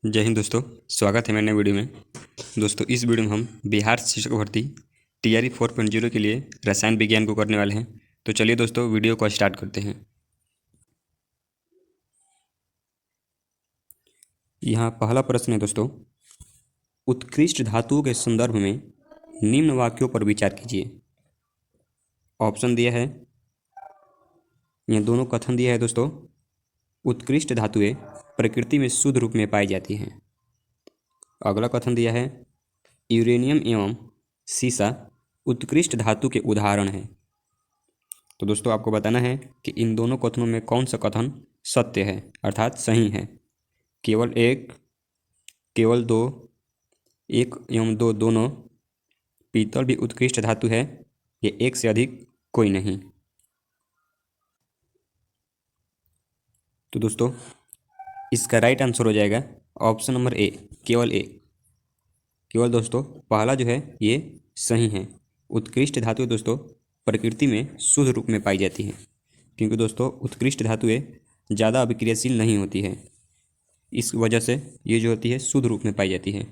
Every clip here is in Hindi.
जय हिंद दोस्तों। स्वागत है मेरे नए वीडियो में। दोस्तों इस वीडियो में हम बिहार शिक्षक भर्ती टीआरई 4.0 के लिए रसायन विज्ञान को करने वाले हैं। तो चलिए दोस्तों वीडियो को स्टार्ट करते हैं। यहाँ पहला प्रश्न है दोस्तों, उत्कृष्ट धातुओं के संदर्भ में निम्न वाक्यों पर विचार कीजिए। ऑप्शन दिया है, यह दोनों कथन दिया है दोस्तों। उत्कृष्ट धातुएं प्रकृति में शुद्ध रूप में पाई जाती हैं। अगला कथन दिया है, यूरेनियम एवं सीसा उत्कृष्ट धातु के उदाहरण हैं। तो दोस्तों आपको बताना है कि इन दोनों कथनों में कौन सा कथन सत्य है अर्थात सही है। केवल एक, केवल दो, एक एवं दो दोनों, पीतल भी उत्कृष्ट धातु है, ये एक से अधिक कोई नहीं। तो दोस्तों इसका राइट आंसर हो जाएगा ऑप्शन नंबर ए, केवल एक। केवल दोस्तों पहला जो है ये सही है। उत्कृष्ट धातुएं दोस्तों प्रकृति में शुद्ध रूप में पाई जाती हैं, क्योंकि दोस्तों उत्कृष्ट धातुएं ज़्यादा अभिक्रियाशील नहीं होती है, इस वजह से ये जो होती है शुद्ध रूप में पाई जाती है।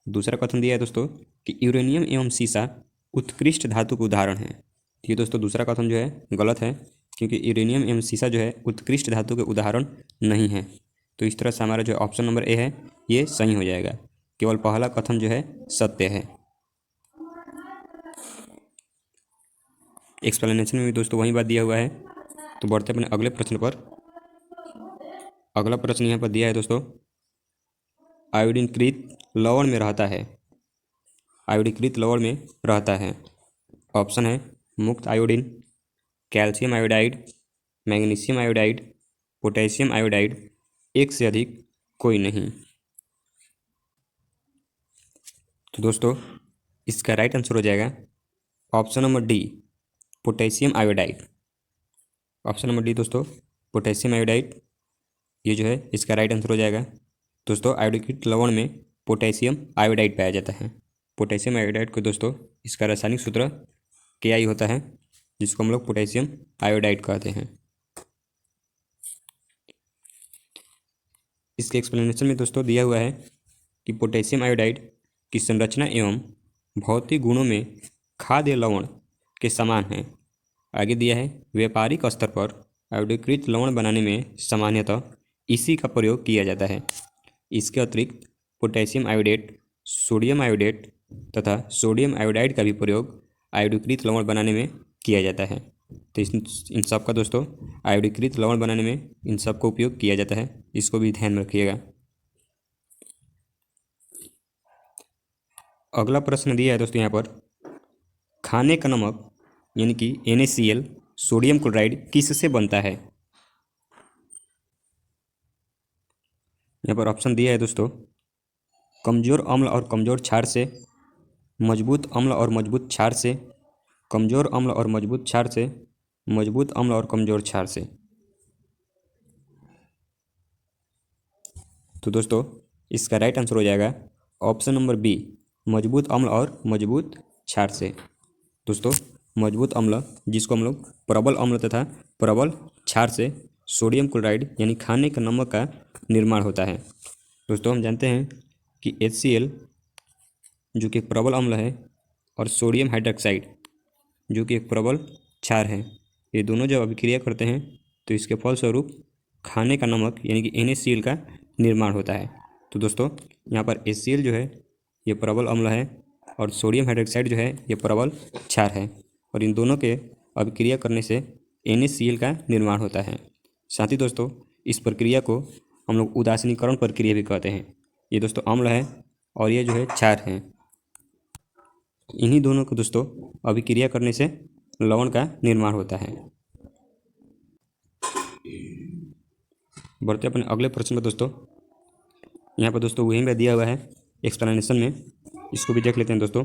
दूसरा कथन दिया है दोस्तों कि यूरेनियम एवं सीसा उत्कृष्ट धातु के उदाहरण हैं। ये दोस्तों दूसरा कथन जो है गलत है, क्योंकि यूरेनियम एवं सीसा जो है उत्कृष्ट धातु के उदाहरण नहीं है। तो इस तरह से हमारा जो ऑप्शन नंबर ए है ये सही हो जाएगा। केवल पहला कथन जो है सत्य है। एक्सप्लेनेशन में भी दोस्तों वही बात दिया हुआ है। तो बढ़ते अपने अगले प्रश्न पर। अगला प्रश्न यहाँ पर दिया है दोस्तों, आयोडीनकृत लवण में रहता है। आयोडीकृत लवण में रहता है। ऑप्शन है मुक्त iodine, calcium iodide, magnesium iodide, potassium iodide, एक से अधिक कोई नहीं। तो दोस्तों इसका राइट आंसर हो जाएगा option number D, potassium iodide. Option number D दोस्तों पोटेशियम आयोडाइड, ये जो है इसका राइट आंसर हो जाएगा। दोस्तों आयोडीकृत लवण में पोटेशियम आयोडाइड पाया जाता है। पोटेशियम आयोडाइड को दोस्तों इसका रासायनिक सूत्र KI होता है, जिसको हम लोग पोटेशियम आयोडाइड कहते हैं। इसके एक्सप्लेनेशन में दोस्तों दिया हुआ है कि पोटेशियम आयोडाइड की संरचना एवं भौतिक गुणों में खाद्य लवण के समान है। आगे दिया है व्यापारिक स्तर पर आयोडीकृत लवण बनाने में सामान्यतः इसी का प्रयोग किया जाता है। इसके अतिरिक्त पोटेशियम आयोडेट, सोडियम आयोडेट तथा सोडियम आयोडाइड का भी प्रयोग आयोडीकृत लवण बनाने में किया जाता है। तो इन सब का दोस्तों आयोडीकृत लवण बनाने में इन सब का उपयोग किया जाता है, इसको भी ध्यान में रखिएगा। अगला प्रश्न दिया है दोस्तों यहाँ पर, खाने का नमक यानी कि NaCl सोडियम क्लोराइड किससे बनता है। यहाँ पर ऑप्शन दिया है दोस्तों, कमज़ोर अम्ल और कमज़ोर क्षार से, मजबूत अम्ल और मजबूत क्षार से, कमज़ोर अम्ल और मजबूत क्षार से, मजबूत अम्ल और कमज़ोर क्षार से। तो दोस्तों इसका राइट आंसर हो जाएगा ऑप्शन नंबर बी, मजबूत अम्ल और मजबूत क्षार से। दोस्तों मजबूत अम्ल जिसको हम लोग प्रबल अम्ल तथा प्रबल क्षार से सोडियम क्लोराइड यानी खाने के नमक का निर्माण होता है। दोस्तों हम जानते हैं कि HCl जो कि एक प्रबल अम्ल है और सोडियम हाइड्रोक्साइड जो कि एक प्रबल क्षार है, ये दोनों जब अभिक्रिया करते हैं तो इसके फलस्वरूप खाने का नमक यानी कि NaCl का निर्माण होता है। तो दोस्तों यहाँ पर HCl जो है ये प्रबल अम्ल है और सोडियम हाइड्रोक्साइड जो है ये प्रबल क्षार है, और इन दोनों के अभिक्रिया करने से NaCl का निर्माण होता है। साथ ही दोस्तों इस प्रक्रिया को हम लोग उदासीनीकरण प्रक्रिया भी कहते हैं। ये दोस्तों अम्ल है और ये जो है क्षार है। इन्हीं दोनों को दोस्तों अभिक्रिया करने से लवण का निर्माण होता है। बढ़ते अपने अगले प्रश्न में दोस्तों। यहाँ पर दोस्तों वही में दिया हुआ है एक्सप्लेनेशन में, इसको भी देख लेते हैं दोस्तों।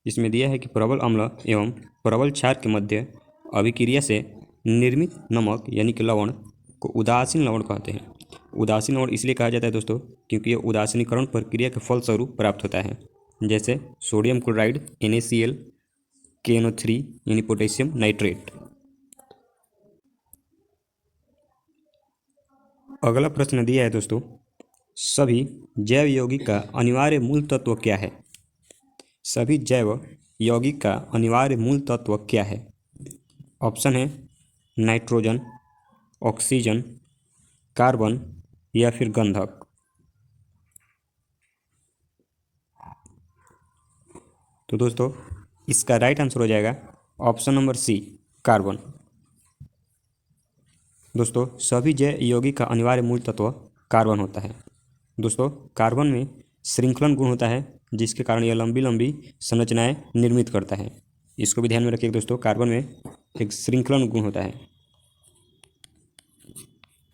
इसमें दिया है कि प्रबल अम्ल एवं प्रबल क्षार के मध्य अभिक्रिया से निर्मित नमक यानी कि लवण को उदासीन लवण कहते हैं। उदासीन लवण इसलिए कहा जाता है दोस्तों क्योंकि यह उदासीनीकरण प्रक्रिया के फलस्वरूप प्राप्त होता है, जैसे सोडियम क्लोराइड NaCl, KNO3 यानी पोटेशियम नाइट्रेट। अगला प्रश्न दिया है दोस्तों, सभी जैव यौगिक का अनिवार्य मूल तत्व क्या है? सभी जैव यौगिक का अनिवार्य मूल तत्व क्या है? ऑप्शन है नाइट्रोजन, ऑक्सीजन, कार्बन या फिर गंधक। तो दोस्तों इसका राइट आंसर हो जाएगा ऑप्शन नंबर सी, कार्बन। दोस्तों सभी जैव यौगिक का अनिवार्य मूल तत्व कार्बन होता है। दोस्तों कार्बन में श्रृंखलन गुण होता है, जिसके कारण यह लंबी लंबी संरचनाएं निर्मित करता है। इसको भी ध्यान में रखिए दोस्तों, कार्बन में एक श्रृंखलन गुण होता है।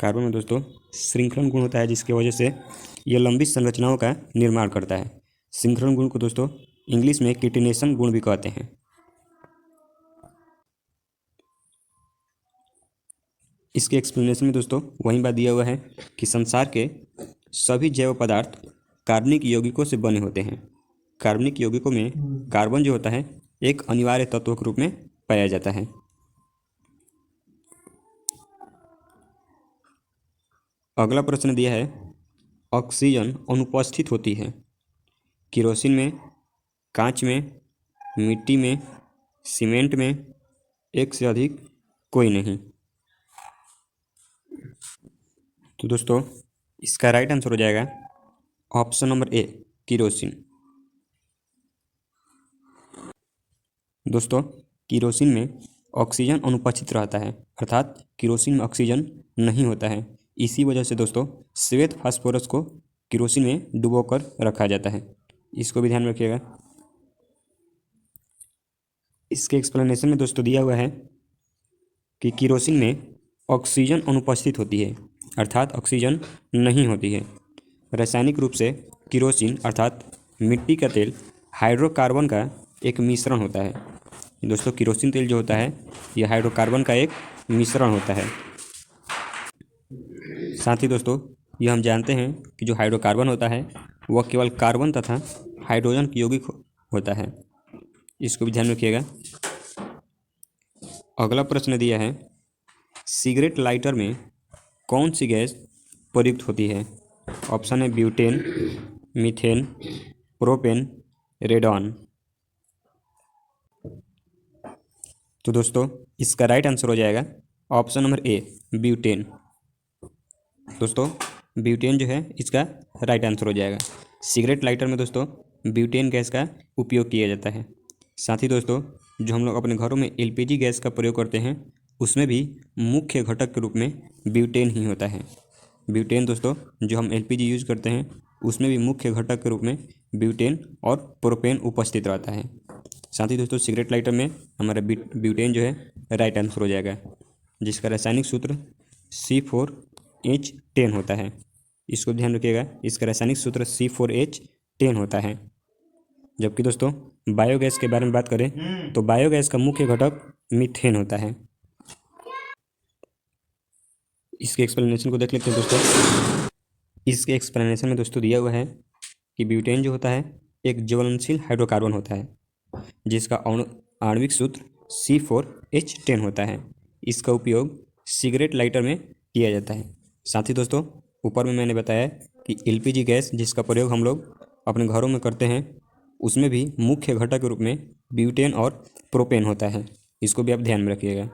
कार्बन में दोस्तों श्रृंखलन गुण होता है, जिसकी वजह से यह लंबी संरचनाओं का निर्माण करता है। श्रृंखलन गुण को दोस्तों इंग्लिश में किटिनेशन गुण भी कहते हैं। इसके एक्सप्लेनेशन में दोस्तों वही बात दिया हुआ है कि संसार के सभी जैव पदार्थ कार्बनिक यौगिकों से बने होते हैं। कार्बनिक यौगिकों में कार्बन जो होता है एक अनिवार्य तत्व के रूप में पाया जाता है। अगला प्रश्न दिया है, ऑक्सीजन अनुपस्थित होती है केरोसिन में, कांच में, मिट्टी में, सीमेंट में, एक से अधिक कोई नहीं। तो दोस्तों इसका राइट आंसर हो जाएगा ऑप्शन नंबर ए, केरोसिन। दोस्तों केरोसिन में ऑक्सीजन अनुपस्थित रहता है, अर्थात केरोसिन में ऑक्सीजन नहीं होता है। इसी वजह से दोस्तों श्वेत फास्फोरस को केरोसिन में डुबोकर रखा जाता है। इसको भी ध्यान में रखिएगा। इसके एक्सप्लेनेशन में दोस्तों दिया हुआ है कि केरोसिन में ऑक्सीजन अनुपस्थित होती है, अर्थात ऑक्सीजन नहीं होती है। रासायनिक रूप से केरोसिन अर्थात मिट्टी का तेल हाइड्रोकार्बन का एक मिश्रण होता है। दोस्तों केरोसिन तेल जो होता है यह हाइड्रोकार्बन का एक मिश्रण होता है। साथ ही दोस्तों यह हम जानते हैं कि जो हाइड्रोकार्बन होता है वह केवल कार्बन तथा हाइड्रोजन की यौगिक होता है। इसको भी ध्यान रखिएगा। अगला प्रश्न दिया है, सिगरेट लाइटर में कौन सी गैस प्रयुक्त होती है? ऑप्शन है ब्यूटेन, मीथेन, प्रोपेन, रेडॉन। तो दोस्तों इसका राइट आंसर हो जाएगा ऑप्शन नंबर ए, ब्यूटेन। दोस्तों ब्यूटेन जो है इसका राइट आंसर हो जाएगा। सिगरेट लाइटर में दोस्तों ब्यूटेन गैस का उपयोग किया जाता है। साथ ही दोस्तों जो हम लोग अपने घरों में एलपीजी गैस का प्रयोग करते हैं उसमें भी मुख्य घटक के रूप में ब्यूटेन ही होता है। ब्यूटेन दोस्तों जो हम एलपीजी यूज करते हैं उसमें भी मुख्य घटक के रूप में ब्यूटेन और प्रोपेन उपस्थित रहता है। साथ ही दोस्तों सिगरेट लाइटर में हमारा ब्यूटेन जो है राइट आंसर हो जाएगा, जिसका रासायनिक सूत्र C4H10 होता है। इसको ध्यान रखिएगा, इसका रासायनिक सूत्र C4H10 होता है। जबकि दोस्तों बायोगैस के बारे में बात करें तो बायोगैस का मुख्य घटक मीथेन होता है। इसके एक्सप्लेनेशन को देख लेते हैं दोस्तों। इसके एक्सप्लेनेशन में दोस्तों दिया हुआ है कि ब्यूटेन जो होता है एक ज्वलनशील हाइड्रोकार्बन होता है, जिसका आणविक सूत्र C4H10 होता है। इसका उपयोग सिगरेट लाइटर में किया जाता है। साथ ही दोस्तों ऊपर में मैंने बताया कि एलपीजी गैस जिसका प्रयोग हम लोग अपने घरों में करते हैं उसमें भी मुख्य घटक के रूप में ब्यूटेन और प्रोपेन होता है। इसको भी आप ध्यान में रखिएगा।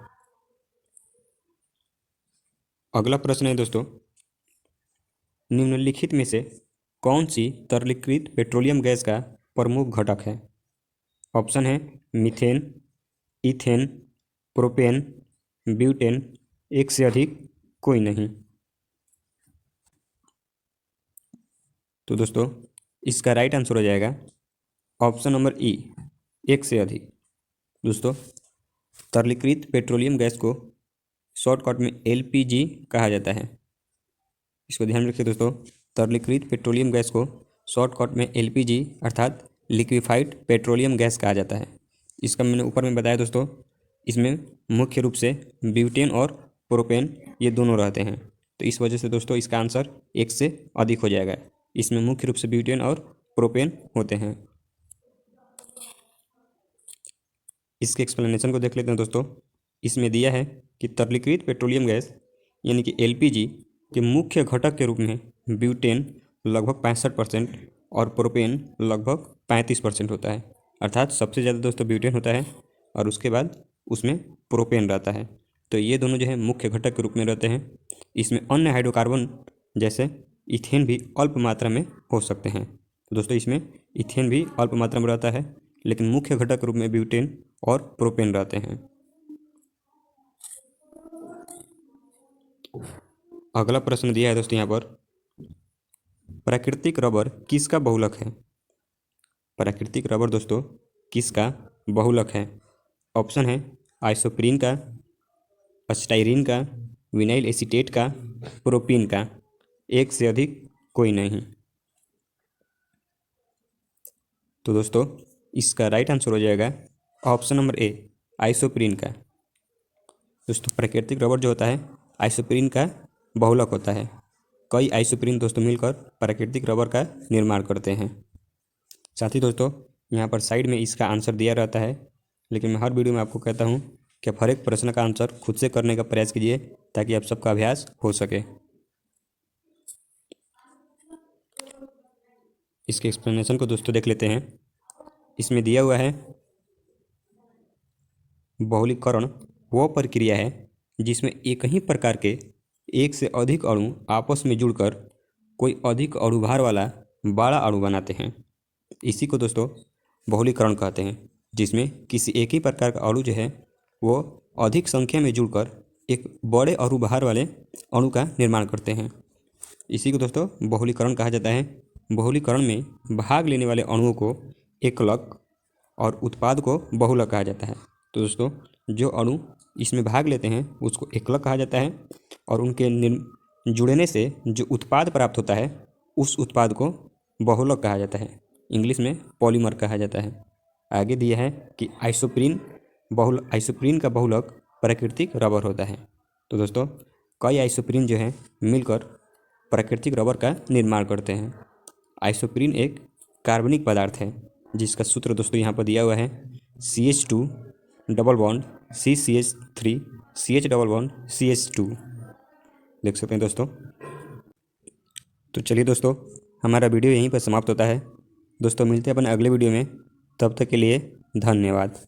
अगला प्रश्न है दोस्तों, निम्नलिखित में से कौन सी तरलीकृत पेट्रोलियम गैस का प्रमुख घटक है? ऑप्शन है मीथेन, इथेन, प्रोपेन, ब्यूटेन, एक से अधिक कोई नहीं। तो दोस्तों इसका राइट आंसर हो जाएगा ऑप्शन नंबर ई, एक से अधिक। दोस्तों तरलीकृत पेट्रोलियम गैस को शॉर्टकट में एलपीजी कहा जाता है। इसको ध्यान रखिए दोस्तों, तरलीकृत पेट्रोलियम गैस को शॉर्टकट में एलपीजी अर्थात लिक्विफाइड पेट्रोलियम गैस कहा जाता है। इसका मैंने ऊपर में बताया दोस्तों, इसमें मुख्य रूप से ब्यूटेन और प्रोपेन ये दोनों रहते हैं। तो इस वजह से दोस्तों इसका आंसर एक से अधिक हो जाएगा। इसमें मुख्य रूप से ब्यूटेन और प्रोपेन होते हैं। इसके एक्सप्लेनेशन को देख लेते हैं दोस्तों। इसमें दिया है कि तरलीकृत पेट्रोलियम गैस यानी कि एलपीजी के मुख्य घटक के रूप में ब्यूटेन लगभग 65% और प्रोपेन लगभग 35% होता है। अर्थात सबसे ज़्यादा दोस्तों ब्यूटेन होता है और उसके बाद उसमें प्रोपेन रहता है। तो ये दोनों जो है मुख्य घटक के रूप में रहते हैं। इसमें अन्य हाइड्रोकार्बन जैसे इथेन भी अल्प मात्रा में हो सकते हैं। तो दोस्तों इसमें इथेन भी अल्प मात्रा में रहता है, लेकिन मुख्य घटक के रूप में ब्यूटेन और प्रोपेन रहते हैं। अगला प्रश्न दिया है दोस्तों यहाँ पर, प्राकृतिक रबर किसका बहुलक है? प्राकृतिक रबर दोस्तों किसका बहुलक है? ऑप्शन है आइसोप्रीन का, अस्टाइरिन का, विनाइल एसीटेट का, प्रोपीन का। एक से अधिक कोई नहीं। तो दोस्तों इसका राइट आंसर हो जाएगा ऑप्शन नंबर ए, आइसोप्रीन का। दोस्तों प्राकृतिक रबर जो होता है आइसोप्रीन का बहुलक होता है। कई आइसोप्रीन दोस्तों मिलकर प्राकृतिक रबर का निर्माण करते हैं। साथ ही दोस्तों यहाँ पर साइड में इसका आंसर दिया रहता है, लेकिन मैं हर वीडियो में आपको कहता हूँ कि आप हर एक प्रश्न का आंसर खुद से करने का प्रयास कीजिए ताकि आप सबका अभ्यास हो सके। इसके एक्सप्लेनेशन को दोस्तों देख लेते हैं। इसमें दिया हुआ है बहुलीकरण वह प्रक्रिया है जिसमें एक ही प्रकार के एक से अधिक अणु आपस में जुड़कर कोई अधिक अणुभार वाला बड़ा अणु बनाते हैं। इसी को दोस्तों बहुलीकरण कहते हैं, जिसमें किसी एक ही प्रकार का अणु जो है वो अधिक संख्या में जुड़कर एक बड़े अणुभार वाले अणु का निर्माण करते हैं। इसी को दोस्तों बहुलीकरण कहा जाता है। बहुलीकरण में भाग लेने वाले अणुओं को एकलक और उत्पाद को बहुलक कहा जाता है। तो दोस्तों जो अणु इसमें भाग लेते हैं उसको एकलक कहा जाता है और उनके जुड़ने से जो उत्पाद प्राप्त होता है उस उत्पाद को बहुलक कहा जाता है। इंग्लिश में पॉलीमर कहा जाता है। आगे दिया है कि आइसोप्रीन का बहुलक प्राकृतिक रबर होता है। तो दोस्तों कई आइसोप्रीन जो है मिलकर प्राकृतिक रबर का निर्माण करते हैं। आइसोप्रीन एक कार्बनिक पदार्थ है जिसका सूत्र दोस्तों यहाँ पर दिया हुआ है CH2 double bond CCH3 CH double bond CH2। देख सकते हैं दोस्तों। तो चलिए दोस्तों हमारा वीडियो यहीं पर समाप्त होता है। दोस्तों मिलते हैं अपन अगले वीडियो में, तब तक के लिए धन्यवाद।